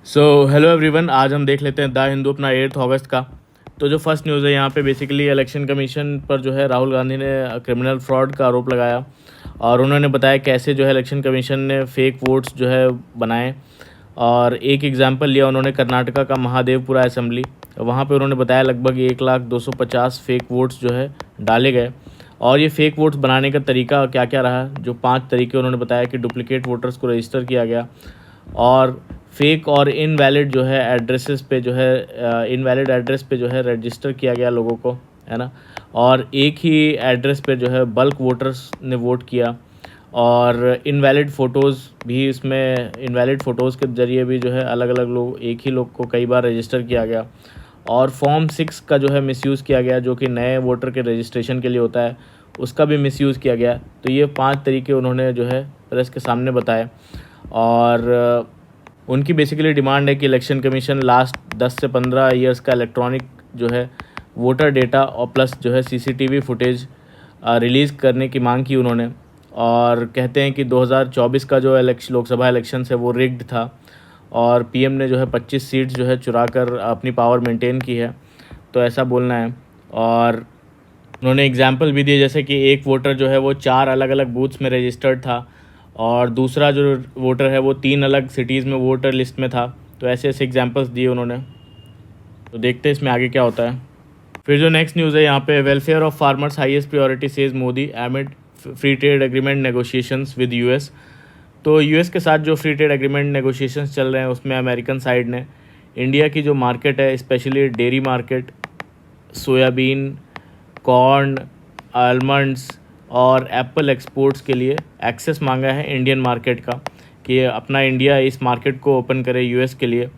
So hello everyone, आज हम देख लेते हैं द हिंदू अपना 8 अगस्त का। तो जो फर्स्ट न्यूज़ है यहाँ पे बेसिकली इलेक्शन कमीशन पर जो है राहुल गांधी ने क्रिमिनल फ्रॉड का आरोप लगाया और उन्होंने बताया कैसे जो है इलेक्शन कमीशन ने फेक वोट्स जो है बनाए। और एक एग्जांपल लिया उन्होंने कर्नाटका का महादेवपुरा असेंबली, वहाँ पे उन्होंने बताया लगभग 1,250 फेक वोट्स जो है डाले गए। और ये फेक वोट्स बनाने का तरीका क्या क्या रहा, जो 5 तरीके उन्होंने बताया कि डुप्लीकेट वोटर्स को रजिस्टर किया गया और फेक और इनवैलिड जो है एड्रेसेस पे जो है इनवैलिड एड्रेस पे जो है रजिस्टर किया गया लोगों को, है ना। और एक ही एड्रेस पे जो है बल्क वोटर्स ने वोट किया और इनवैलिड फ़ोटोज़ भी, इसमें इनवैलिड फ़ोटोज़ के ज़रिए भी जो है अलग अलग लोग, एक ही लोग को कई बार रजिस्टर किया गया। और फॉर्म 6 का जो है मिसयूज़ किया गया, जो कि नए वोटर के रजिस्ट्रेशन के लिए होता है, उसका भी मिसयूज़ किया गया। तो ये 5 तरीके उन्होंने जो है प्रेस के सामने बताए। और उनकी बेसिकली डिमांड है कि इलेक्शन कमीशन लास्ट 10 से 15 ईयर्स का इलेक्ट्रॉनिक जो है वोटर डेटा और प्लस जो है सीसीटीवी फुटेज रिलीज़ करने की मांग की उन्होंने। और कहते हैं कि 2024 का जो लोकसभा इलेक्शन है वो रिग्ड था और पीएम ने जो है 25 सीट्स जो है चुरा कर अपनी पावर मेंटेन की है, तो ऐसा बोलना है। और उन्होंने एग्जाम्पल भी दिए, जैसे कि एक वोटर जो है वो 4 अलग अलग बूथ्स में रजिस्टर्ड था और दूसरा जो वोटर है वो 3 अलग सिटीज़ में वोटर लिस्ट में था। तो ऐसे ऐसे एग्जांपल्स दिए उन्होंने। तो देखते हैं इसमें आगे क्या होता है। फिर जो नेक्स्ट न्यूज़ है यहाँ पे, welfare of farmers highest priority says Modi एमिड free trade agreement negotiations with US. तो यूएस के साथ जो फ्री ट्रेड एग्रीमेंट नेगोशिएशंस चल रहे हैं उसमें अमेरिकन साइड ने इंडिया की जो मार्केट है, specially dairy market, soybean, corn, almonds और एप्पल एक्सपोर्ट्स के लिए एक्सेस मांगा है इंडियन मार्केट का, कि अपना इंडिया इस मार्केट को ओपन करे यूएस के लिए।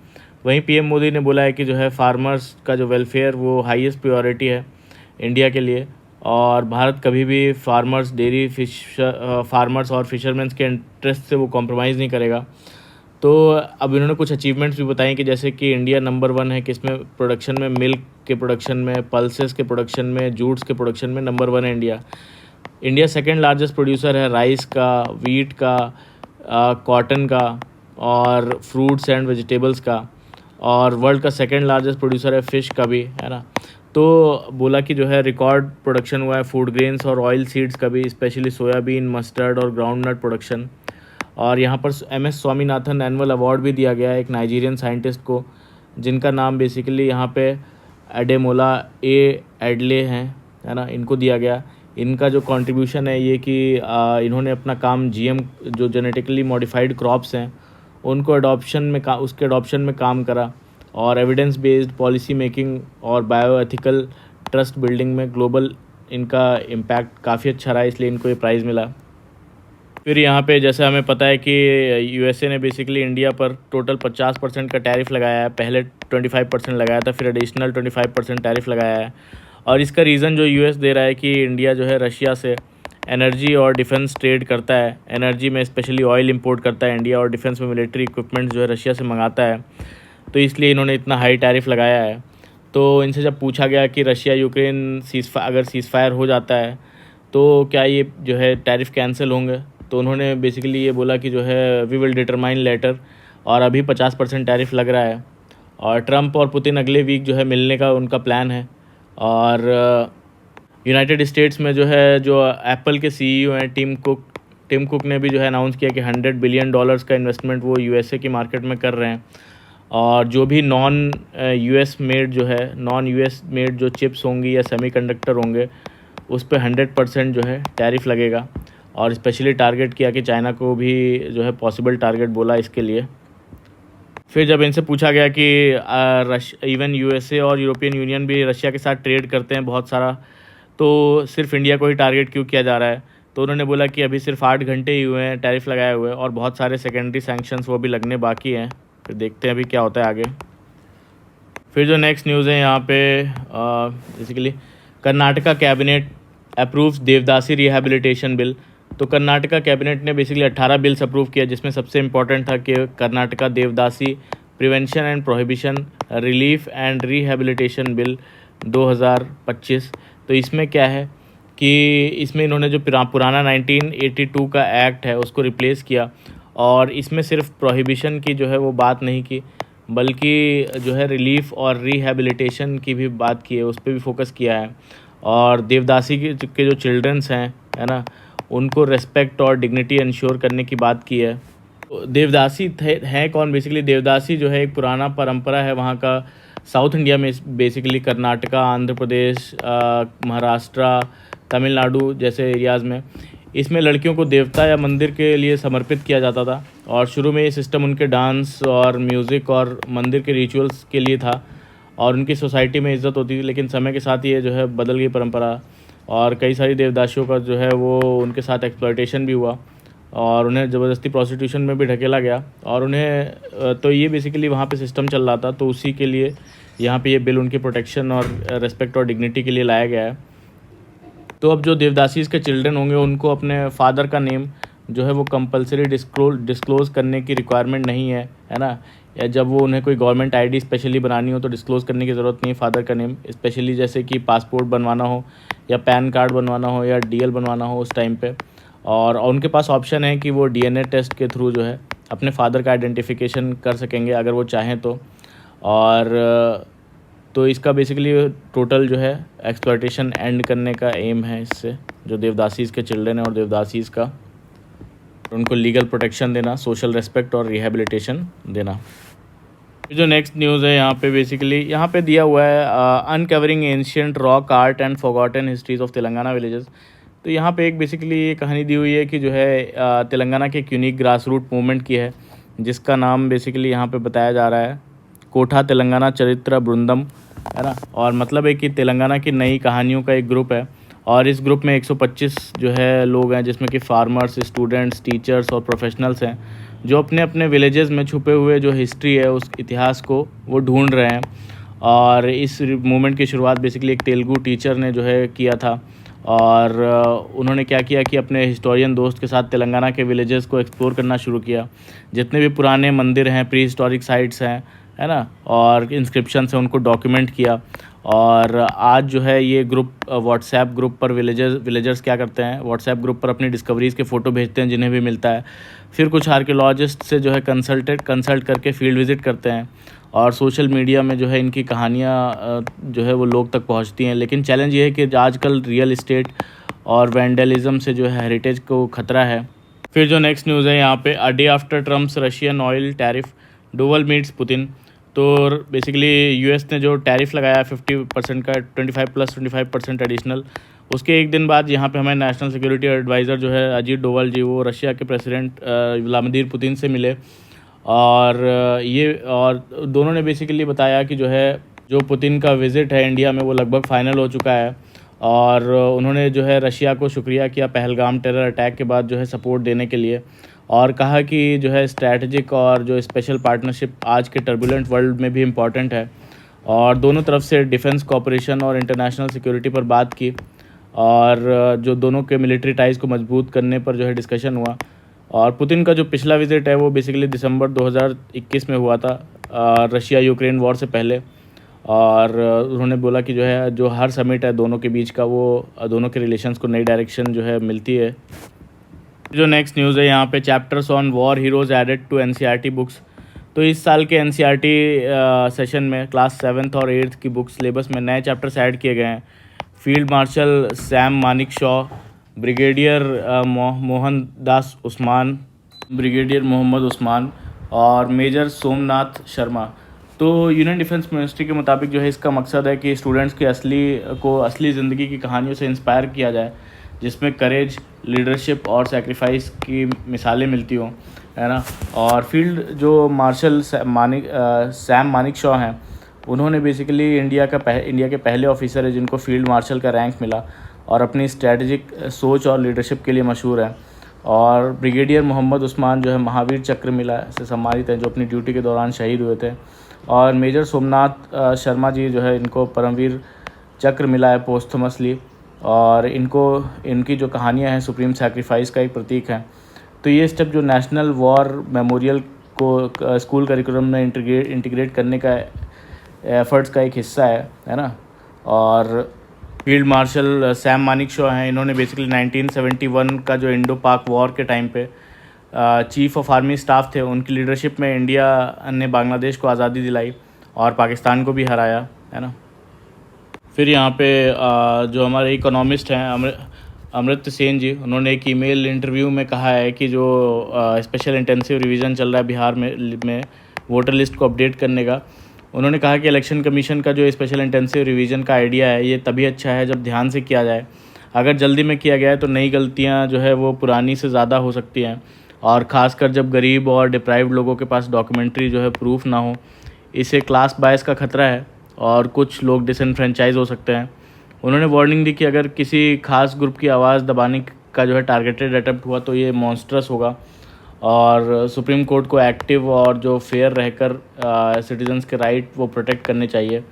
वहीं पीएम मोदी ने बोला है कि जो है फार्मर्स का जो वेलफेयर वो हाईएस्ट प्रायोरिटी है इंडिया के लिए और भारत कभी भी फार्मर्स, फार्मर्स और फिशरमैन्स के इंटरेस्ट से वो कॉम्प्रोमाइज़ नहीं करेगा। तो अब इन्होंने कुछ अचीवमेंट्स भी बताई कि जैसे कि इंडिया नंबर 1 है किसमें, प्रोडक्शन में, मिल्क के प्रोडक्शन में, पल्सेस के प्रोडक्शन में, जूट्स के प्रोडक्शन में नंबर 1 है India. India second largest producer है राइस का, वीट का, कॉटन का और फ्रूट्स एंड वेजिटेबल्स का। और वर्ल्ड का सेकंड लार्जेस्ट प्रोड्यूसर है फ़िश का भी, है ना। तो बोला कि जो है रिकॉर्ड प्रोडक्शन हुआ है फूड ग्रेन्स और ऑयल सीड्स का भी, स्पेशली सोयाबीन, मस्टर्ड और ग्राउंडनट प्रोडक्शन। और यहाँ पर एमएस स्वामीनाथन एनुअल अवार्ड भी दिया गया है एक नाइजीरियन साइंटिस्ट को, जिनका नाम बेसिकली यहाँ पे एडेमोला एडले हैं, है ना, इनको दिया गया। इनका जो कंट्रीब्यूशन है ये कि इन्होंने अपना काम जीएम, जो जेनेटिकली मॉडिफाइड क्रॉप्स हैं, उनको उसके अडॉप्शन में काम करा और एविडेंस बेस्ड पॉलिसी मेकिंग और बायो एथिकल ट्रस्ट बिल्डिंग में ग्लोबल इनका इम्पैक्ट काफ़ी अच्छा रहा, इसलिए इनको ये प्राइज़ मिला। फिर यहाँ पे जैसे हमें पता है कि यूएसए ने बेसिकली इंडिया पर टोटल 50% का टैरिफ लगाया है। पहले 25% लगाया था, फिर एडिशनल 25% टैरिफ लगाया है। और इसका रीज़न जो यूएस दे रहा है कि इंडिया जो है रशिया से एनर्जी और डिफेंस ट्रेड करता है, एनर्जी में स्पेशली ऑयल इंपोर्ट करता है इंडिया और डिफेंस में मिलिट्री इक्विपमेंट्स जो है रशिया से मंगाता है, तो इसलिए इन्होंने इतना हाई टैरिफ लगाया है। तो इनसे जब पूछा गया कि रशिया यूक्रेन अगर सीज़फायर हो जाता है तो क्या ये जो है टैरिफ कैंसिल होंगे, तो उन्होंने बेसिकली ये बोला कि जो है वी विल डिटरमाइन लेटर। और अभी 50% टैरिफ लग रहा है और ट्रंप और पुतिन अगले वीक जो है मिलने का उनका प्लान है। और यूनाइटेड स्टेट्स में जो है, जो एप्पल के सीईओ हैं टिम कुक ने भी जो है अनाउंस किया कि $100 बिलियन का इन्वेस्टमेंट वो यूएसए की मार्केट में कर रहे हैं। और जो भी नॉन यूएस मेड जो चिप्स होंगी या सेमीकंडक्टर होंगे उस पर 100% जो है टैरिफ लगेगा। और स्पेशली टारगेट किया कि चाइना को भी जो है पॉसिबल टारगेट बोला इसके लिए। फिर जब इनसे पूछा गया कि इवन यूएसए और यूरोपियन यूनियन भी रशिया के साथ ट्रेड करते हैं बहुत सारा, तो सिर्फ इंडिया को ही टारगेट क्यों किया जा रहा है, तो उन्होंने बोला कि अभी सिर्फ 8 घंटे ही हुए हैं टैरिफ लगाए हुए और बहुत सारे सेकेंडरी सैंक्शंस वो भी लगने बाकी हैं। फिर देखते हैं अभी क्या होता है आगे। फिर जो नेक्स्ट न्यूज़ है यहाँ पे, basically Karnataka cabinet approves devadasi rehabilitation bill. तो कर्नाटका कैबिनेट ने बेसिकली 18 बिल्स अप्रूव किया, जिसमें सबसे इम्पोर्टेंट था कि Karnataka devadasi prevention and prohibition relief and rehabilitation bill 2025। तो इसमें क्या है कि इसमें इन्होंने जो पुराना 1982 का एक्ट है उसको रिप्लेस किया और इसमें सिर्फ प्रोहिबिशन की जो है वो बात नहीं की, बल्कि जो है रिलीफ और रिहैबिलिटेशन की भी बात की है, उस पर भी फोकस किया है। और देवदासी के जो चिल्ड्रंस हैं, है ना, उनको रेस्पेक्ट और डिग्निटी इंश्योर करने की बात की है। तो देवदासी थे हैं कौन? बेसिकली देवदासी जो है एक पुराना परंपरा है वहाँ का, साउथ इंडिया में बेसिकली कर्नाटका, आंध्र प्रदेश, महाराष्ट्र, तमिलनाडु जैसे एरियाज़ में इसमें लड़कियों को देवता या मंदिर के लिए समर्पित किया जाता था। और शुरू में ये सिस्टम उनके डांस और म्यूज़िक और मंदिर के रिचुअल्स के लिए था और उनकी सोसाइटी में इज़्ज़त होती थी। लेकिन समय के साथ ये जो है बदल गई परंपरा और कई सारी देवदासियों का जो है वो उनके साथ एक्सप्लॉयटेशन भी हुआ और उन्हें ज़बरदस्ती प्रोस्टिट्यूशन में भी ढकेला गया। और उन्हें तो ये बेसिकली वहाँ पे सिस्टम चल रहा था, तो उसी के लिए यहाँ पे ये बिल उनकी प्रोटेक्शन और रेस्पेक्ट और डिग्निटी के लिए लाया गया है। तो अब जो देवदासीज़ के चिल्ड्रन होंगे उनको अपने फादर का नेम जो है वो कंपलसरी डिस्क्लोज़ करने की रिक्वायरमेंट नहीं है ना। या जब वो उन्हें कोई गवर्नमेंट आईडी स्पेशली बनानी हो तो डिस्क्लोज़ करने की ज़रूरत नहीं फादर का नेम, स्पेशली जैसे कि पासपोर्ट बनवाना हो या पैन कार्ड बनवाना हो या डीएल बनवाना हो उस टाइम पे। और उनके पास ऑप्शन है कि वो डीएनए टेस्ट के थ्रू जो है अपने फादर का आइडेंटिफिकेशन कर सकेंगे अगर वो चाहें तो। और तो इसका बेसिकली टोटल जो है एक्सप्लॉयटेशन एंड करने का एम है इससे, जो देवदासीज़ के चिल्ड्रन है और देवदासीज़ का, उनको लीगल प्रोटेक्शन देना, सोशल रेस्पेक्ट और रिहैबिलिटेशन देना। जो नेक्स्ट न्यूज़ है यहाँ पे बेसिकली यहाँ पे दिया हुआ है uncovering ancient rock art and forgotten histories of Telangana villages. तो यहाँ पे एक बेसिकली ये कहानी दी हुई है कि जो है तेलंगाना के एक यूनिक ग्रास रूट मूवमेंट की है, जिसका नाम बेसिकली यहाँ पे बताया जा रहा है कोठा तेलंगाना चरित्र बृंदम, है ना। और मतलब है कि तेलंगाना की नई कहानियों का एक ग्रुप है और इस ग्रुप में 125 जो है लोग हैं, जिसमें कि फार्मर्स, स्टूडेंट्स, टीचर्स और प्रोफेशनल्स हैं, जो अपने अपने विलेजेस में छुपे हुए जो हिस्ट्री है उस इतिहास को वो ढूंढ रहे हैं। और इस मूवमेंट की शुरुआत बेसिकली एक तेलुगु टीचर ने जो है किया था और उन्होंने क्या किया कि अपने हिस्टोरियन दोस्त के साथ तेलंगाना के विलेजेस को एक्सप्लोर करना शुरू किया। जितने भी पुराने मंदिर हैं, प्री हिस्टोरिक साइट्स हैं, है ना, और इंस्क्रिप्शंस हैं, उनको डॉक्यूमेंट किया। और आज जो है ये ग्रुप व्हाट्सएप ग्रुप पर विलेजर्स क्या करते हैं, व्हाट्सएप ग्रुप पर अपनी डिस्कवरीज़ के फ़ोटो भेजते हैं जिन्हें भी मिलता है। फिर कुछ आर्कियोलॉजिस्ट से जो है कंसल्ट करके फील्ड विज़िट करते हैं और सोशल मीडिया में जो है इनकी कहानियाँ जो है वो लोग तक पहुंचती हैं। लेकिन चैलेंज ये है कि आजकल रियल इस्टेट और वैंडलिज्म से जो है हेरिटेज को खतरा है। फिर जो नेक्स्ट न्यूज़ है यहाँ पे, a day after Trump's Russian oil tariff Doval meets Putin. तो बेसिकली यूएस ने जो टैरिफ लगाया 50% का, 25+25% एडिशनल, उसके एक दिन बाद यहाँ पे हमें नेशनल सिक्योरिटी एडवाइज़र जो है अजीत डोवाल जी, वो रशिया के प्रेसिडेंट व्लादिमीर पुतिन से मिले। और दोनों ने बेसिकली बताया कि जो है जो पुतिन का विज़िट है इंडिया में वो लगभग फ़ाइनल हो चुका है। और उन्होंने जो है रशिया को शुक्रिया किया पहलगाम टेरर अटैक के बाद जो है सपोर्ट देने के लिए, और कहा कि जो है स्ट्रैटेजिक और जो स्पेशल पार्टनरशिप आज के टर्बुलेंट वर्ल्ड में भी इम्पॉर्टेंट है। और दोनों तरफ से डिफेंस कोऑपरेशन और इंटरनेशनल सिक्योरिटी पर बात की और जो दोनों के मिलिट्री टाइज़ को मजबूत करने पर जो है डिस्कशन हुआ। और पुतिन का जो पिछला विज़िट है वो बेसिकली दिसंबर 2021 में हुआ था, रशिया यूक्रेन वॉर से पहले। और उन्होंने बोला कि जो है जो हर समिट है दोनों के बीच का, वो दोनों के रिलेशंस को नई डायरेक्शन जो है मिलती है। जो नेक्स्ट न्यूज़ है यहाँ पे, chapters on war heroes added to NCERT books. तो इस साल के एनसीईआरटी सेशन में क्लास 7th और 8th की बुक सिलेबस में नए चैप्टर्स ऐड किए गए हैं। Field marshal Sam Manekshaw, brigadier brigadier Mohammad Usman और मेजर सोमनाथ शर्मा। तो यूनियन डिफेंस मिनिस्ट्री के मुताबिक जो है इसका मकसद है कि स्टूडेंट्स के असली ज़िंदगी की कहानियों से इंस्पायर किया जाए, जिसमें करेज, लीडरशिप और सेक्रीफाइस की मिसालें मिलती हों, है ना। और फील्ड जो मार्शल सैम मानिकशॉ हैं, उन्होंने बेसिकली इंडिया के पहले ऑफिसर है जिनको फील्ड मार्शल का रैंक मिला और अपनी स्ट्रैटेजिक सोच और लीडरशिप के लिए मशहूर है। और ब्रिगेडियर मोहम्मद उस्मान जो है महावीर चक्र मिला से सम्मानित हैं, जो अपनी ड्यूटी के दौरान शहीद हुए थे। और मेजर सोमनाथ शर्मा जी जो है इनको परमवीर चक्र मिला है पोस्थमसली, और इनकी जो कहानियाँ हैं सुप्रीम सैक्रिफाइस का एक प्रतीक है। तो ये स्टेप जो नेशनल वॉर मेमोरियल को स्कूल करिकुलम में इंटीग्रेट करने का एफर्ट्स का एक हिस्सा है ना। और फील्ड मार्शल सैम मानिकशॉ हैं, इन्होंने बेसिकली 1971 का जो इंडो पाक वॉर के टाइम पे चीफ ऑफ आर्मी स्टाफ थे, उनकी लीडरशिप में इंडिया ने बांग्लादेश को आज़ादी दिलाई और पाकिस्तान को भी हराया, है ना। फिर यहाँ पे जो हमारे इकोनॉमिस्ट हैं अमृत सेन जी, उन्होंने एक ईमेल इंटरव्यू में कहा है कि जो स्पेशल इंटेंसिव रिवीजन चल रहा है बिहार में वोटर लिस्ट को अपडेट करने का, उन्होंने कहा कि इलेक्शन कमीशन का जो स्पेशल इंटेंसिव रिवीजन का आइडिया है ये तभी अच्छा है जब ध्यान से किया जाए। अगर जल्दी में किया गया है तो नई गलतियाँ जो है वो पुरानी से ज़्यादा हो सकती हैं, और ख़ासकर जब गरीब और डिप्राइव्ड लोगों के पास डॉक्यूमेंट्री जो है प्रूफ ना हो। इससे क्लास बायस का खतरा है और कुछ लोग डिसएनफ्रेंचाइज हो सकते हैं। उन्होंने वार्निंग दी कि अगर किसी खास ग्रुप की आवाज़ दबाने का जो है टारगेटेड अटेम्प्ट हुआ तो ये मॉन्स्ट्रस होगा, और सुप्रीम कोर्ट को एक्टिव और जो फेयर रहकर सिटीजन्स के राइट वो प्रोटेक्ट करने चाहिए।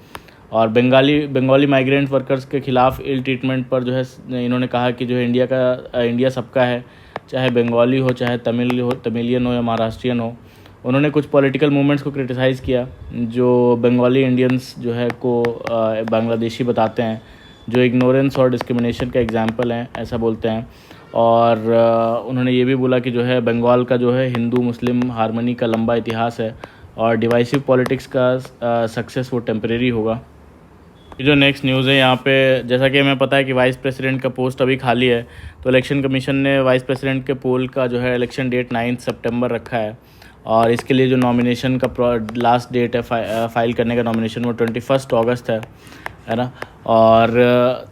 और बंगाली माइग्रेंट वर्कर्स के ख़िलाफ़ इल ट्रीटमेंट पर जो है इन्होंने कहा कि जो है इंडिया सबका है, चाहे बंगाली हो, चाहे तमिलियन हो या महाराष्ट्रियन हो। उन्होंने कुछ पॉलिटिकल मूवमेंट्स को क्रिटिसाइज़ किया जो बंगाली इंडियंस जो है को बांग्लादेशी बताते हैं, जो इग्नोरेंस और डिस्क्रिमिनेशन का एग्जाम्पल हैं, ऐसा बोलते हैं। और उन्होंने ये भी बोला कि जो है बंगाल का जो है हिंदू मुस्लिम हारमनी का लंबा इतिहास है और डिवाइसिव पॉलिटिक्स का सक्सेस वो टेम्परेरी होगा। जो नेक्स्ट न्यूज़ है यहाँ पे, जैसा कि हमें पता है कि वाइस प्रेसिडेंट का पोस्ट अभी खाली है, तो इलेक्शन कमीशन ने वाइस प्रेसिडेंट के पोल का जो है इलेक्शन डेट 9 सितंबर रखा है, और इसके लिए जो नॉमिनेशन का लास्ट डेट है फाइल करने का नॉमिनेशन वो 21 अगस्त है ना। और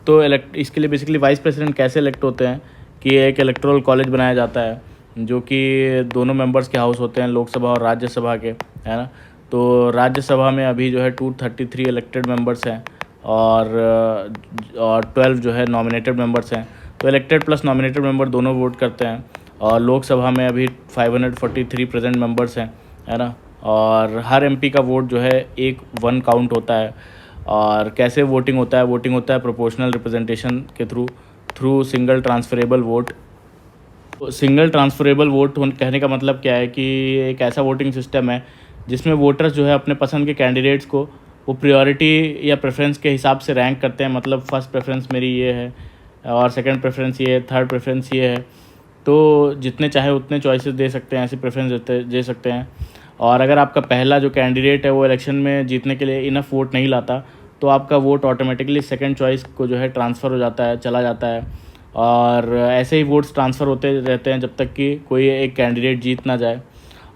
तो इसके लिए बेसिकली वाइस प्रेसिडेंट कैसे इलेक्ट होते हैं कि एक इलेक्टोरल कॉलेज बनाया जाता है जो कि दोनों मेंबर्स के हाउस होते हैं, लोकसभा और राज्यसभा के, है ना। तो राज्यसभा में अभी जो है 233 इलेक्टेड मेंबर्स हैं और 12 जो है नॉमिनेटेड मेंबर्स हैं। तो इलेक्टेड प्लस नॉमिनेटेड मेंबर दोनों वोट करते हैं, और लोकसभा में अभी 543 प्रेजेंट मेंबर्स हैं, है ना। और हर एमपी का वोट जो है वन काउंट होता है। और कैसे वोटिंग होता है प्रोपोर्शनल रिप्रेजेंटेशन के through single transferable vote. Single transferable vote कहने का मतलब क्या है कि एक ऐसा वोटिंग सिस्टम है जिसमें वोटर्स जो है अपने पसंद के कैंडिडेट्स को वो प्रायोरिटी या प्रेफरेंस के हिसाब से रैंक करते हैं। मतलब फर्स्ट प्रेफरेंस मेरी ये है और सेकंड प्रेफरेंस ये है, थर्ड प्रेफरेंस ये है। तो जितने चाहे उतने चॉइसेस दे सकते हैं, ऐसी प्रेफरेंस दे सकते हैं। और अगर आपका पहला जो कैंडिडेट है वो इलेक्शन में जीतने के लिए इनफ वोट नहीं लाता तो आपका वोट ऑटोमेटिकली सेकंड चॉइस को जो है ट्रांसफ़र हो जाता है, चला जाता है। और ऐसे ही वोट्स ट्रांसफ़र होते रहते हैं जब तक कि कोई एक कैंडिडेट जीत ना जाए।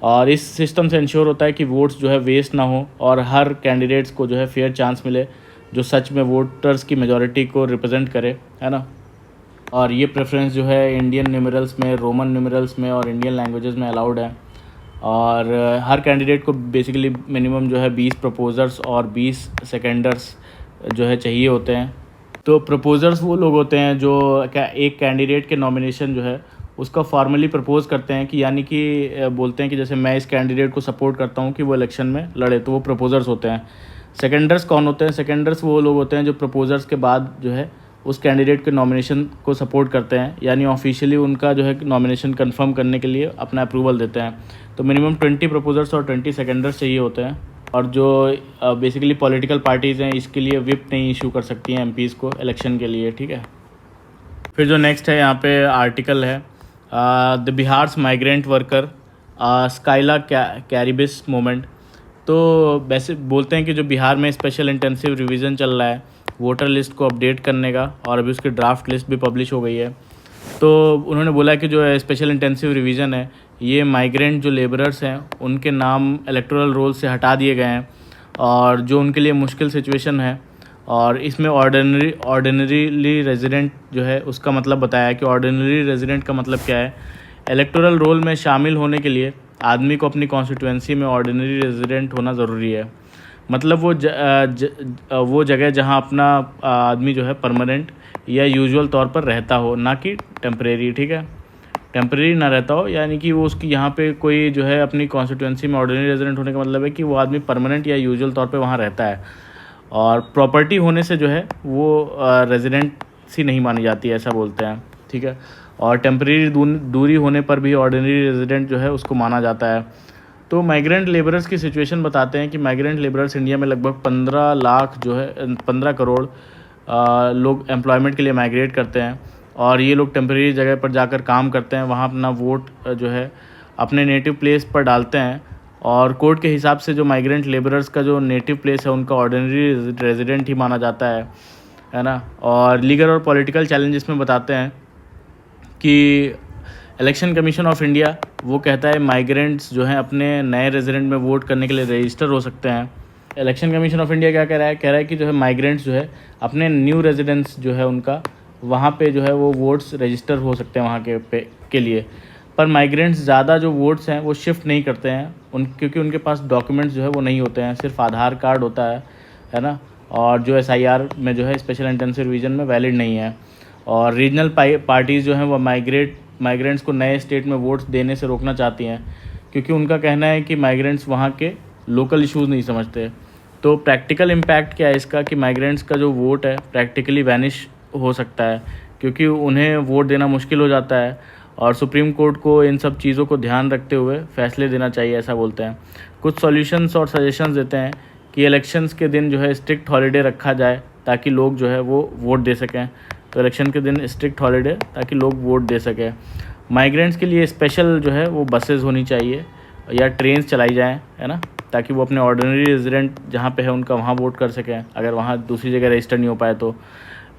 और इस सिस्टम से इंश्योर होता है कि वोट्स जो है वेस्ट ना हो और हर कैंडिडेट्स को जो है फेयर चांस मिले जो सच में वोटर्स की मेजॉरिटी को रिप्रेजेंट करे, है ना। और ये प्रेफरेंस जो है इंडियन न्यूमरल्स में, रोमन न्यूमरल्स में और इंडियन लैंग्वेजेस में अलाउड है। और हर कैंडिडेट को बेसिकली मिनिमम जो है 20 प्रपोजर्स और 20 सेकेंडर्स जो है चाहिए होते हैं। तो प्रपोजर्स वो लोग होते हैं जो एक कैंडिडेट के नॉमिनेशन जो है उसका फॉर्मली प्रपोज करते हैं कि यानी कि बोलते हैं कि जैसे मैं इस कैंडिडेट को सपोर्ट करता हूँ कि वो इलेक्शन में लड़े, तो वो प्रपोजर्स होते हैं। सेकेंडर्स कौन होते हैं? सेकेंडर्स वो लोग होते हैं जो प्रपोजर्स के बाद जो है उस कैंडिडेट के नॉमिनेशन को सपोर्ट करते हैं, यानी ऑफिशियली उनका जो है नॉमिनेशन कंफर्म करने के लिए अपना अप्रूवल देते हैं। तो मिनिमम 20 प्रपोजर्स और 20 सेकेंडर्स चाहिए होते हैं। और जो बेसिकली पॉलिटिकल पार्टीज़ हैं इसके लिए विप नहीं इशू कर सकती हैं एमपीज़ को इलेक्शन के लिए, ठीक है। फिर जो नेक्स्ट है यहाँ पे आर्टिकल है the Bihar's migrant worker Scylla Charybdis moment. तो वैसे बोलते हैं कि जो बिहार में स्पेशल इंटेंसिव रिवीजन चल रहा है वोटर लिस्ट को अपडेट करने का, और अभी उसकी ड्राफ्ट लिस्ट भी पब्लिश हो गई है। तो उन्होंने बोला कि जो स्पेशल इंटेंसिव रिवीजन है ये माइग्रेंट जो लेबरर्स हैं उनके नाम इलेक्टोरल रोल से हटा दिए गए हैं, और जो उनके लिए मुश्किल सिचुएशन है। और इसमें ऑर्डिनरीली रेजिडेंट जो है उसका मतलब बताया कि ऑर्डिनरी रेजिडेंट का मतलब क्या है। इलेक्टोरल रोल में शामिल होने के लिए आदमी को अपनी कॉन्स्टिट्यूएंसी में ऑर्डिनरी रेजिडेंट होना ज़रूरी है। मतलब वो जगह जहां अपना आदमी जो है परमानेंट या यूजुअल तौर पर रहता हो, ना कि टेम्परेरी, ठीक है। टेम्परेरी ना रहता हो यानी कि वो उसकी यहाँ पे कोई जो है अपनी कॉन्स्टिट्यूएंसी में ऑर्डिनरी रेजिडेंट होने का मतलब है कि वो आदमी परमानेंट या यूजुअल तौर पे वहाँ रहता है। और प्रॉपर्टी होने से जो है वो रेजिडेंसी नहीं मानी जाती है, ऐसा बोलते हैं, ठीक है। और टेम्परेरी दूरी होने पर भी ऑर्डिनरी रेजिडेंट जो है उसको माना जाता है। तो माइग्रेंट लेबरर्स की सिचुएशन बताते हैं कि माइग्रेंट लेबरर्स इंडिया में लगभग 15 लाख जो है 15 करोड़ लोग एम्प्लॉयमेंट के लिए माइग्रेट करते हैं, और ये लोग टेम्परेरी जगह पर जाकर काम करते हैं, वहाँ अपना वोट जो है अपने नेटिव प्लेस पर डालते हैं, और कोर्ट के हिसाब से जो माइग्रेंट लेबरर्स का जो नेटिव प्लेस है उनका ऑर्डिनरी रेजिडेंट ही माना जाता है ना। और लीगल और पॉलिटिकल चैलेंजेस में बताते हैं कि इलेक्शन कमीशन ऑफ इंडिया वो कहता है माइग्रेंट्स जो हैं अपने नए रेजिडेंट में वोट करने के लिए रजिस्टर हो सकते हैं। इलेक्शन कमीशन ऑफ इंडिया क्या कह रहा है कि जो है माइग्रेंट्स जो है अपने न्यू रेजिडेंट्स जो है उनका वहाँ पे जो है वो वोट्स रजिस्टर हो सकते हैं वहाँ के लिए। पर माइग्रेंट्स ज़्यादा जो वोट्स हैं वो शिफ्ट नहीं करते हैं क्योंकि उनके पास डॉक्यूमेंट्स जो है वो नहीं होते हैं, सिर्फ आधार कार्ड होता है ना। और जो SIR में जो है स्पेशल इंटेंसिव रिवीजन में वैलिड नहीं है। और रीजनल पार्टीज़ जो हैं वो माइग्रेंट्स को नए स्टेट में वोट्स देने से रोकना चाहती हैं, क्योंकि उनका कहना है कि माइग्रेंट्स वहाँ के लोकल इश्यूज़ नहीं समझते। तो प्रैक्टिकल इम्पैक्ट क्या है इसका कि माइग्रेंट्स का जो वोट है प्रैक्टिकली वैनिश हो सकता है, क्योंकि उन्हें वोट देना मुश्किल हो जाता है। और सुप्रीम कोर्ट को इन सब चीज़ों को ध्यान रखते हुए फैसले देना चाहिए, ऐसा बोलते हैं। कुछ सॉल्यूशंस और सजेशंस देते हैं कि इलेक्शंस के दिन जो है स्ट्रिक्ट हॉलीडे रखा जाए ताकि लोग जो है वो वोट दे सकें। तो इलेक्शन के दिन स्ट्रिक्ट हॉलीडे ताकि लोग वोट दे सकें। माइग्रेंट्स के लिए स्पेशल जो है वो बसेस होनी चाहिए या ट्रेन्स चलाई जाएँ, है ना, ताकि वो अपने ऑर्डिनरी रेजिडेंट जहाँ पे है उनका वहाँ वोट कर सकें, अगर वहाँ दूसरी जगह रजिस्टर नहीं हो पाए तो।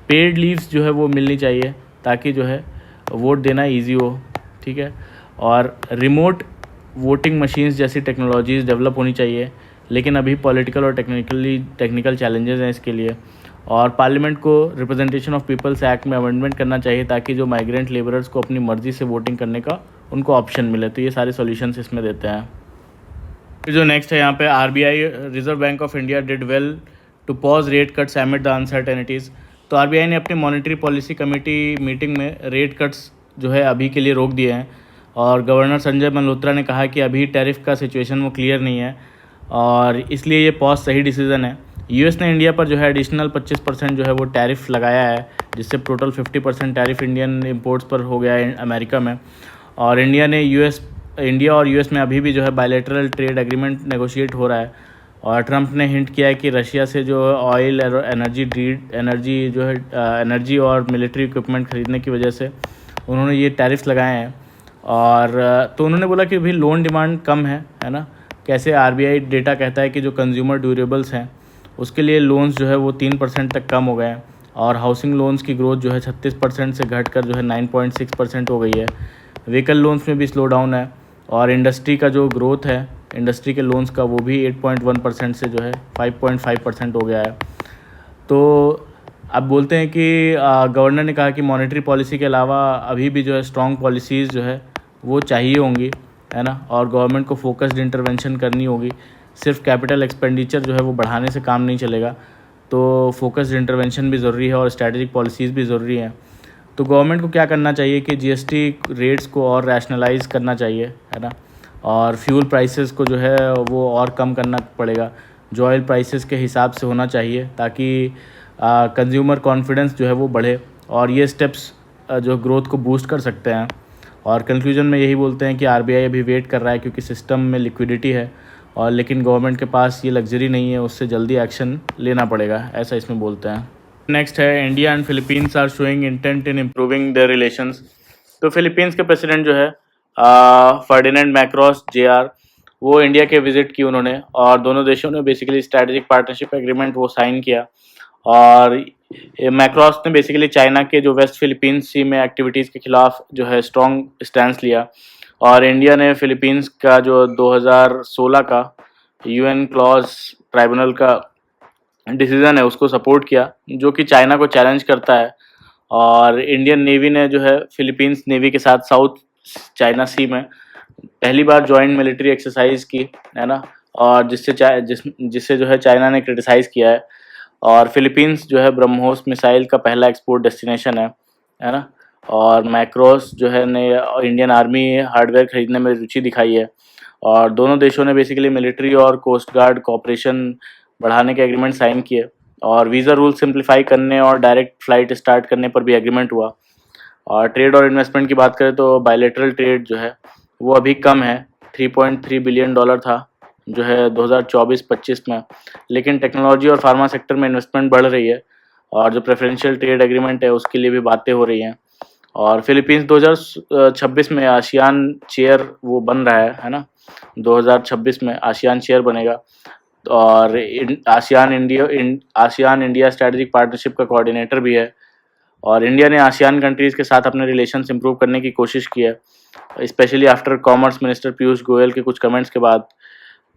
पेड लीव्स जो है वो मिलनी चाहिए ताकि जो है वोट देना इजी हो, ठीक है। और रिमोट वोटिंग मशीन्स जैसी टेक्नोलॉजीज़ डेवलप होनी चाहिए, लेकिन अभी पॉलिटिकल और टेक्निकल चैलेंजेस हैं इसके लिए। और पार्लियामेंट को रिप्रेजेंटेशन ऑफ पीपल्स एक्ट में अमेंडमेंट करना चाहिए ताकि जो माइग्रेंट लेबरर्स को अपनी मर्ज़ी से वोटिंग करने का उनको ऑप्शन मिले। तो ये सारे सॉल्यूशंस इसमें देते हैं। फिर जो नेक्स्ट है यहाँ पे RBI reserve bank of India did well to pause rate cuts amid the uncertainties. तो RBI ने अपनी मॉनेटरी पॉलिसी कमेटी मीटिंग में रेट कट्स जो है अभी के लिए रोक दिए हैं। और गवर्नर संजय मल्होत्रा ने कहा कि अभी टैरिफ का सिचुएशन वो क्लियर नहीं है और इसलिए ये पॉज सही डिसीज़न है। US ने इंडिया पर जो है एडिशनल 25% जो है वो टैरिफ लगाया है, जिससे टोटल 50% टैरिफ इंडियन इंपोर्ट्स पर हो गया है अमेरिका में। और इंडिया और US में अभी भी जो है बायलैटरल ट्रेड एग्रीमेंट नेगोशिएट हो रहा है। और ट्रंप ने हिंट किया है कि रशिया से जो ऑयल और एनर्जी और मिलिट्री इक्विपमेंट ख़रीदने की वजह से उन्होंने ये टैरिफ्स लगाए हैं। और तो उन्होंने बोला कि अभी लोन डिमांड कम है ना। कैसे RBI डेटा कहता है कि जो कंज्यूमर ड्यूरेबल्स हैं उसके लिए लोन्स जो है वो 3% तक कम हो गए हैं। और हाउसिंग लोन्स की ग्रोथ जो है 36% से घटकर जो है 9.6% हो गई है। व्हीकल लोन्स में भी स्लो डाउन है। और इंडस्ट्री का जो ग्रोथ है इंडस्ट्री के लोन्स का वो भी 8.1% से जो है 5.5% हो गया है। तो अब बोलते हैं कि गवर्नर ने कहा कि मॉनेटरी पॉलिसी के अलावा अभी भी जो है स्ट्रॉन्ग पॉलिसीज़ जो है वो चाहिए होंगी, है ना। और गवर्नमेंट को फोकस्ड इंटरवेंशन करनी होगी। सिर्फ कैपिटल एक्सपेंडिचर जो है वो बढ़ाने से काम नहीं चलेगा, तो फोकस्ड इंटरवेंशन भी ज़रूरी है और स्ट्रैटेजिक पॉलिसीज़ भी ज़रूरी हैं। तो गवर्नमेंट को क्या करना चाहिए कि GST रेट्स को और रैशनलाइज करना चाहिए, है ना। और फ्यूल प्राइसेस को जो है वो और कम करना पड़ेगा, जो ऑयल प्राइसेस के हिसाब से होना चाहिए ताकि कंज्यूमर कॉन्फिडेंस जो है वो बढ़े। और ये स्टेप्स जो ग्रोथ को बूस्ट कर सकते हैं। और कंक्लूजन में यही बोलते हैं कि RBI अभी वेट कर रहा है क्योंकि सिस्टम में लिक्विडिटी है, और लेकिन गवर्नमेंट के पास ये लग्जरी नहीं है, उससे जल्दी एक्शन लेना पड़ेगा, ऐसा इसमें बोलते हैं। नेक्स्ट है India and Philippines are showing intent in improving their relations. तो फिलीपींस के प्रेसिडेंट जो है फर्डिनेंड मैक्रोस JR वो इंडिया के विजिट की उन्होंने, और दोनों देशों ने बेसिकली स्ट्रैटेजिक पार्टनरशिप एग्रीमेंट वो साइन किया। और मैक्रोस ने बेसिकली चाइना के जो वेस्ट फिलीपींस सी में एक्टिविटीज़ के खिलाफ जो है स्ट्रॉन्ग स्टैंस लिया। और इंडिया ने फिलीपींस का जो 2016 का UN क्लॉज ट्राइब्यूनल का डिसीज़न है उसको सपोर्ट किया, जो कि चाइना को चैलेंज करता है। और इंडियन नेवी ने जो है फिलीपींस नेवी के साथ साउथ चाइना सी में पहली बार जॉइंट मिलिट्री एक्सरसाइज की, है ना। और जिससे जो है चाइना ने क्रिटिसाइज़ किया है। और फिलीपींस जो है ब्रह्मोस मिसाइल का पहला एक्सपोर्ट डेस्टिनेशन है ना। और मैक्रोस जो है ने इंडियन आर्मी हार्डवेयर खरीदने में रुचि दिखाई है। और दोनों देशों ने बेसिकली मिलिट्री और कोस्ट गार्ड कोऑपरेशन बढ़ाने के एग्रीमेंट साइन किए। और वीज़ा रूल सिंप्लीफाई करने और डायरेक्ट फ़्लाइट स्टार्ट करने पर भी एग्रीमेंट हुआ। और ट्रेड और इन्वेस्टमेंट की बात करें तो बायलैटरल ट्रेड जो है वो अभी कम है, $3.3 बिलियन था जो है 2024-25 में। लेकिन टेक्नोलॉजी और फार्मा सेक्टर में इन्वेस्टमेंट बढ़ रही है, और जो प्रेफरेंशियल ट्रेड एग्रीमेंट है उसके लिए भी बातें हो रही हैं। और फिलीपींस 2026 में आसियान चेयर वो बन रहा है ना, 2026 में आसियान चेयर बनेगा। और आसियान इंडिया स्ट्रेटेजिक पार्टनरशिप का कोऑर्डिनेटर भी है। और इंडिया ने आसियान कंट्रीज़ के साथ अपने रिलेशंस इंप्रूव करने की कोशिश की है, specially after commerce minister Piyush Goyal के कुछ कमेंट्स के बाद।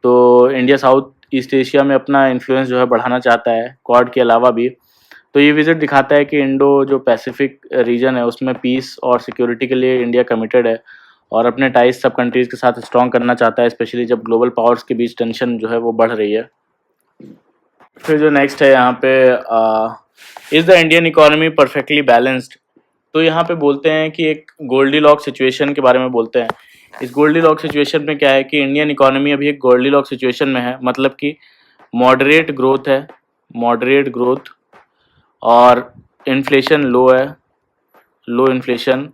तो इंडिया साउथ ईस्ट एशिया में अपना इन्फ्लुएंस जो है बढ़ाना चाहता है, क्वाड के अलावा भी। तो ये विजिट दिखाता है कि इंडो जो पैसिफिक रीजन है उसमें पीस और सिक्योरिटी के लिए इंडिया कमिटेड है और अपने टाइज सब कंट्रीज़ के साथ स्ट्रॉन्ग करना चाहता है, स्पेशली जब ग्लोबल पावर्स के बीच टेंशन जो है वो बढ़ रही है। फिर जो नेक्स्ट है यहाँ पे, is the Indian economy perfectly balanced. तो यहाँ पे बोलते हैं कि एक गोल्डी लॉक सिचुएशन के बारे में बोलते हैं। इस गोल्डी लॉक सिचुएशन में क्या है कि इंडियन इकोनॉमी अभी एक गोल्डी लॉक सिचुएशन में है, मतलब कि मॉडरेट ग्रोथ है, मॉडरेट ग्रोथ, और इन्फ्लेशन लो है, लो इन्फ्लेशन,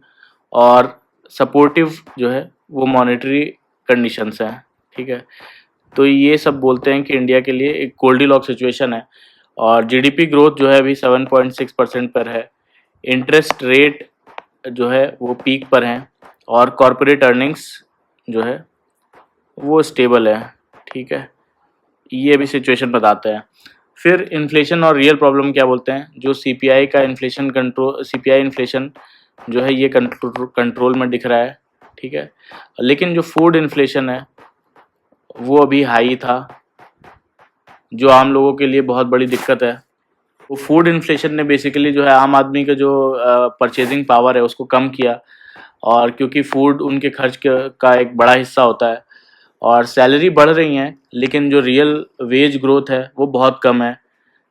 और सपोर्टिव जो है वो मॉनेटरी कंडीशंस हैं, ठीक है। तो ये सब बोलते हैं कि इंडिया के लिए एक गोल्डी लॉक सिचुएशन है। और जीडीपी ग्रोथ जो है अभी 7.6% पर है, इंटरेस्ट रेट जो है वो पीक पर हैं, और कॉरपोरेट अर्निंग्स जो है वो स्टेबल है, ठीक है। ये भी सिचुएशन बताते हैं। फिर इन्फ्लेशन और रियल प्रॉब्लम क्या बोलते हैं, जो सीपीआई का इन्फ्लेशन कंट्रोल, सीपीआई इन्फ्लेशन जो है ये कंट्रोल में दिख रहा है, ठीक है। लेकिन जो फूड इन्फ्लेशन है वो अभी हाई था, जो आम लोगों के लिए बहुत बड़ी दिक्कत है। वो फूड इन्फ्लेशन ने बेसिकली जो है आम आदमी का जो परचेजिंग पावर है उसको कम किया, और क्योंकि फूड उनके खर्च का एक बड़ा हिस्सा होता है, और सैलरी बढ़ रही हैं लेकिन जो रियल वेज ग्रोथ है वो बहुत कम है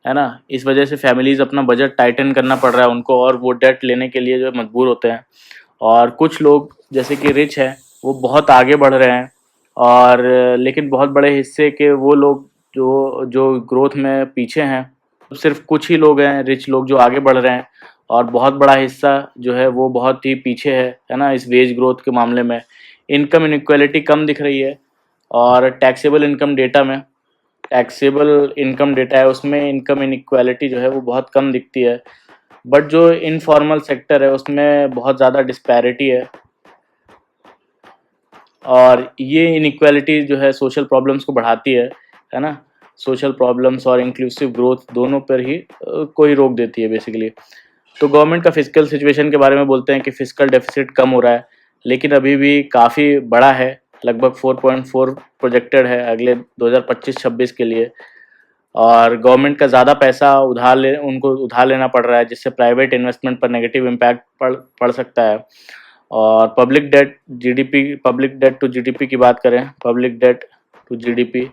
ना। इस वजह से फैमिलीज़ अपना बजट टाइटन करना पड़ रहा है उनको, और वो डेट लेने के लिए जो है मजबूर होते हैं। और कुछ लोग जैसे कि रिच हैं वो बहुत आगे बढ़ रहे हैं, और लेकिन बहुत बड़े हिस्से के वो लोग जो जो ग्रोथ में पीछे हैं, सिर्फ कुछ ही लोग हैं रिच लोग जो आगे बढ़ रहे हैं, और बहुत बड़ा हिस्सा जो है वो बहुत ही पीछे है ना इस वेज ग्रोथ के मामले में। इनकम इनक्वालिटी कम दिख रही है, और टैक्सेबल इनकम डेटा में, टैक्सेबल इनकम डेटा है उसमें इनकम इनक्वालिटी जो है वो बहुत कम दिखती है। बट जो इनफॉर्मल सेक्टर है उसमें बहुत ज़्यादा डिस्पैरिटी और ये इनइक्वालिटी जो है सोशल प्रॉब्लम्स को बढ़ाती है ना। सोशल प्रॉब्लम्स और इंक्लूसिव ग्रोथ दोनों पर ही कोई रोक देती है बेसिकली। तो गवर्नमेंट का फिजिकल सिचुएशन के बारे में बोलते हैं कि फिजिकल डेफिसिट कम हो रहा है, लेकिन अभी भी काफ़ी बड़ा है, लगभग 4.4 प्रोजेक्टेड है अगले 2025-26 के लिए। और गवर्नमेंट का ज़्यादा पैसा उनको उधार लेना पड़ रहा है, जिससे प्राइवेट इन्वेस्टमेंट पर नेगेटिव इम्पैक्ट पड़ सकता है। और पब्लिक डेट टू जीडीपी की बात करें, पब्लिक डेट टू जीडीपी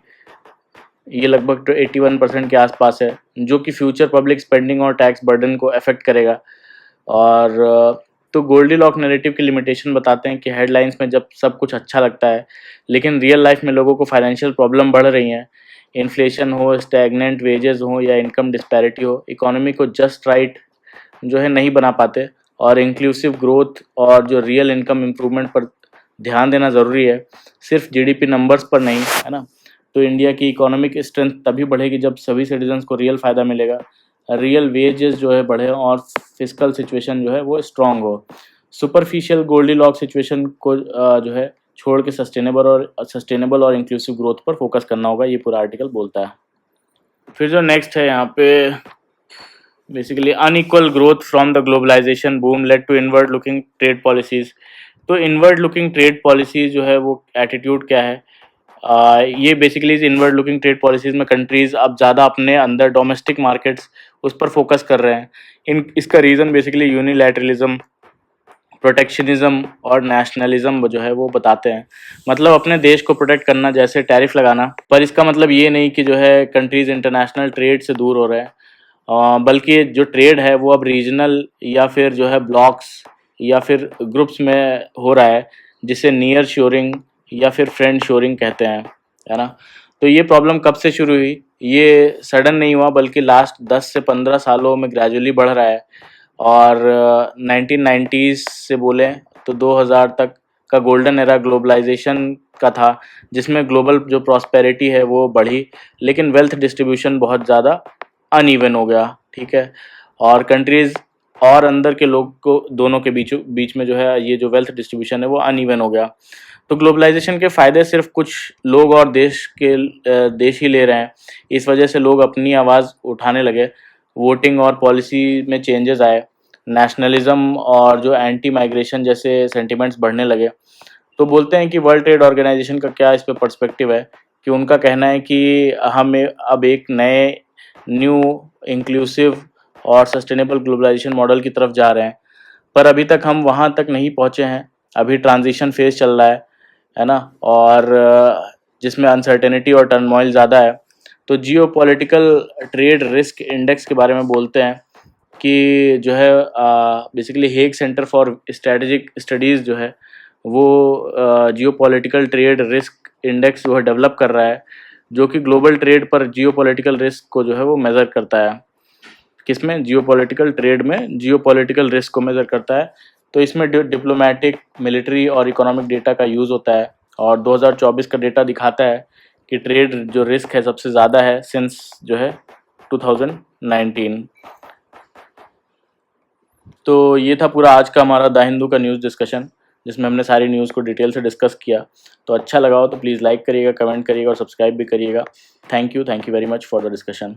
ये लगभग 81% के आसपास है, जो कि फ्यूचर पब्लिक स्पेंडिंग और टैक्स बर्डन को अफेक्ट करेगा। और तो गोल्डी लॉक नैरेटिव की लिमिटेशन बताते हैं कि हेडलाइंस में जब सब कुछ अच्छा लगता है, लेकिन रियल लाइफ में लोगों को फाइनेंशियल प्रॉब्लम बढ़ रही हैं। इन्फ्लेशन हो, स्टैगनेंट वेजेस हो, या इनकम डिस्पैरिटी हो, इकोनॉमी को जस्ट राइट जो है नहीं बना पाते। और इंक्लूसिव ग्रोथ और जो रियल इनकम इम्प्रूवमेंट पर ध्यान देना ज़रूरी है, सिर्फ जीडीपी नंबर्स पर नहीं, है ना। तो इंडिया की इकोनॉमिक स्ट्रेंथ तभी बढ़ेगी जब सभी सिटीजन्स को रियल फ़ायदा मिलेगा, रियल वेजेस जो है बढ़े, और फिजिकल सिचुएशन जो है वो स्ट्रांग हो। सुपरफिशियल गोल्डी लॉक सिचुएशन को जो है छोड़ के सस्टेनेबल और इंक्लूसिव ग्रोथ पर फोकस करना होगा, ये पूरा आर्टिकल बोलता है। फिर जो नेक्स्ट है यहाँ पे, basically unequal growth from the globalisation boom led to inward looking trade policies. तो इनवर्ड लुकिंग ट्रेड पॉलिसीज़ जो है वो एटीट्यूड क्या है, ये basically inward looking trade policies में कंट्रीज़ अब ज़्यादा अपने अंदर डोमेस्टिक मार्केट्स उस पर फोकस कर रहे हैं। इसका रीज़न बेसिकली यूनिलैटरलिज्म, प्रोटेक्शनिज्म और नेशनलिज्म जो है वो बताते हैं। मतलब अपने देश को प्रोटेक्ट करना, जैसे टैरिफ लगाना, पर इसका मतलब ये नहीं कि जो है कंट्रीज़ इंटरनेशनल ट्रेड से दूर हो रहे हैं, बल्कि जो ट्रेड है वो अब रीजनल या फिर जो है ब्लॉक्स या फिर ग्रुप्स में हो रहा है, जिसे नियर श्योरिंग या फिर फ्रेंड श्योरिंग कहते हैं, है ना। तो ये प्रॉब्लम कब से शुरू हुई, ये सडन नहीं हुआ, बल्कि लास्ट 10 से 15 सालों में ग्रेजुअली बढ़ रहा है। और 1990s से बोलें तो 2000 तक का गोल्डन एरा ग्लोबलाइजेशन का था, जिसमें ग्लोबल जो प्रॉस्पेरिटी है वो बढ़ी, लेकिन वेल्थ डिस्ट्रीब्यूशन बहुत ज़्यादा अनइवन हो गया, ठीक है। और कंट्रीज़ और अंदर के लोग को दोनों के बीच में जो है ये जो वेल्थ डिस्ट्रीब्यूशन है वो अनइवन हो गया। तो ग्लोबलाइजेशन के फ़ायदे सिर्फ कुछ लोग और देश ही ले रहे हैं। इस वजह से लोग अपनी आवाज़ उठाने लगे, वोटिंग और पॉलिसी में चेंजेस आए, नेशनलिज्म और जो एंटी माइग्रेशन जैसे सेंटिमेंट्स बढ़ने लगे। तो बोलते हैं कि वर्ल्ड ट्रेड ऑर्गेनाइजेशन का क्या इस पे पर्सपेक्टिव है कि उनका कहना है कि हम अब एक नए न्यू इंक्लूसिव और सस्टेनेबल ग्लोबलाइजेशन मॉडल की तरफ जा रहे हैं, पर अभी तक हम वहाँ तक नहीं पहुँचे हैं। अभी ट्रांजिशन फेज चल रहा है ना, और जिसमें अनसर्टेनिटी और टर्मोइल ज़्यादा है। तो जियोपॉलिटिकल ट्रेड रिस्क इंडेक्स के बारे में बोलते हैं कि जो है basically Hague centre for strategic studies जो है वो जियोपॉलिटिकल ट्रेड रिस्क इंडेक्स जो है डेवलप कर रहा है, जो कि ग्लोबल ट्रेड पर जियोपॉलिटिकल रिस्क को जो है वो मेज़र करता है। किसमें? जियोपॉलिटिकल ट्रेड में जियोपॉलिटिकल रिस्क को मेज़र करता है। तो इसमें डिप्लोमेटिक, मिलिट्री और इकोनॉमिक डेटा का यूज़ होता है, और 2024 का डेटा दिखाता है कि ट्रेड जो रिस्क है सबसे ज़्यादा है सिंस जो है 2019। तो ये था पूरा आज का हमारा द हिंदू का न्यूज़ डिस्कशन, जिसमें हमने सारी न्यूज़ को डिटेल से डिस्कस किया। तो अच्छा लगा हो तो प्लीज़ लाइक करिएगा, कमेंट करिएगा और सब्सक्राइब भी करिएगा। Thank you very much for the discussion.